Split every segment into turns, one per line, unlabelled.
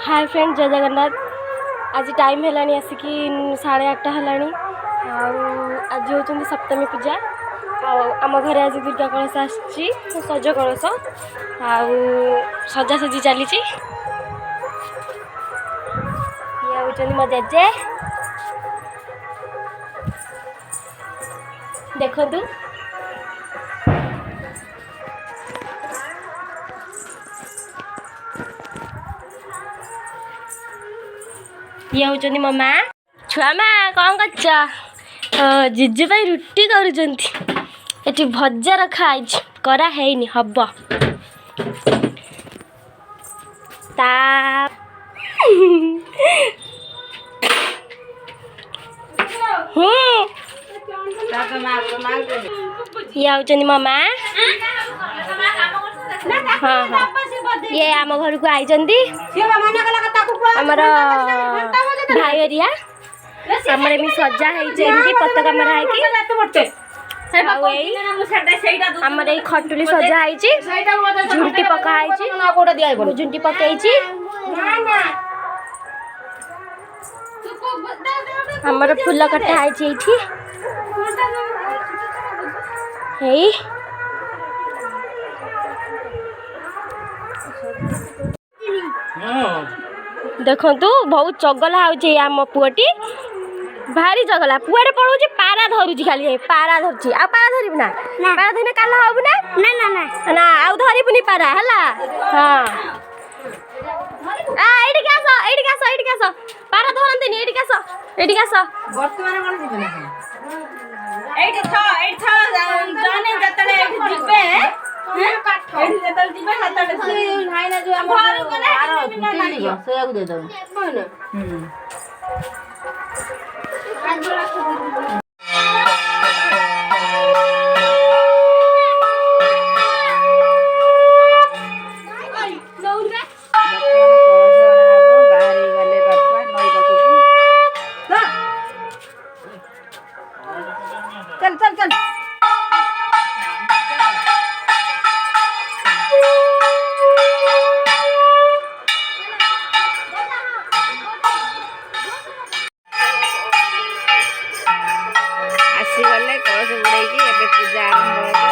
Hi friend, जय जगन्नाथ। आज time है आसिकी 8:30 है। आज होती सप्तमी पूजा। आम घर आज दुर्गा कलश आसी सज कलश सजासजी चली मो जेजे देखु ये हूँ मो माँ। छुआ माँ कौन कर जिजु भाई रुटी कर भजा रखा करा है हब ता ये हूँ मो माँ। हाँ हाँ ये आम घर को आई आमर भाई एरिया आमर एम सजा है पताका मरा आमर ये खटुली सजा है झुंटी पकाई झुंटी पकई आमर फूल कटा है देखु बहुत चगला आम पुअटी भारी चगला पुआड़े पड़ू पारा धरुची खाली पारा धरची आ पारा धरबू ना पारा धरने काला हबू ना ना ना ना ना आउ धरबुनी पारा हला। हाँ आ एडी आस पारा धरंती एडी आस
वर्तमान कोन जिबे ना एडी छ जाने जतले एडी जिबे एडी जतले जिबे हातले नाइना जो हम आरो दिलिबो सेयागु दे दो चल चल चल आसी गले कलश बुड़ेकी एबे पूजा आरंभ हो।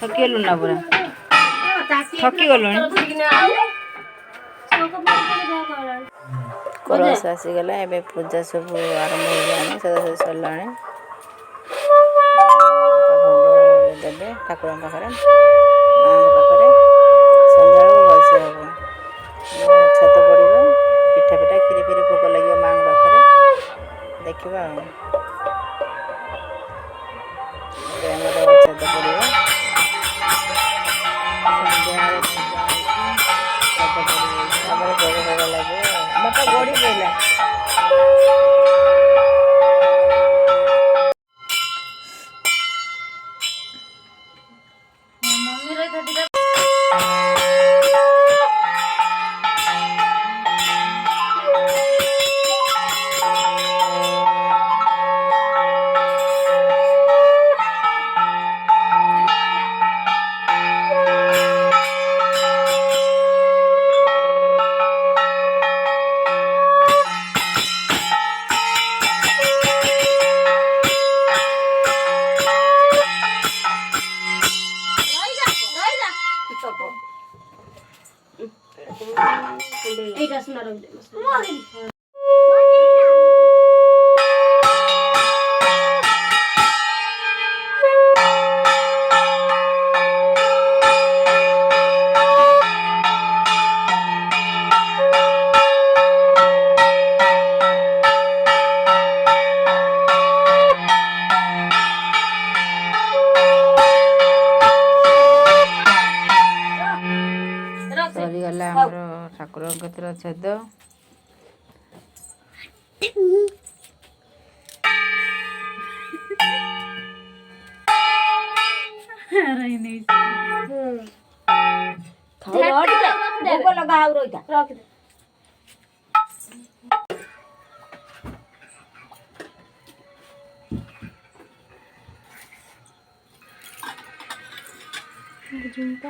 थकी गलु ना पूरा थकी गलु कलश आसीगला एबे पूजा सब आरंभ हो सदा सरला देवे ठाकुर पाखे माँ पाखे सन्ध्या भलसे हम छत पड़ो पिठा पिठा खीरी फीरी भोग लगे माँ पाखे देखा छत पड़ो भोग लगे बापा गड़ी पड़ा ସରିଗଲା ଆମର ଠାକୁରଙ୍କ କତିର ଛେଦ।
ଭୋଗ ଲଗା ଆଉ ରହିଥା ରଖିଦେ। ବୁଝୁନି ତ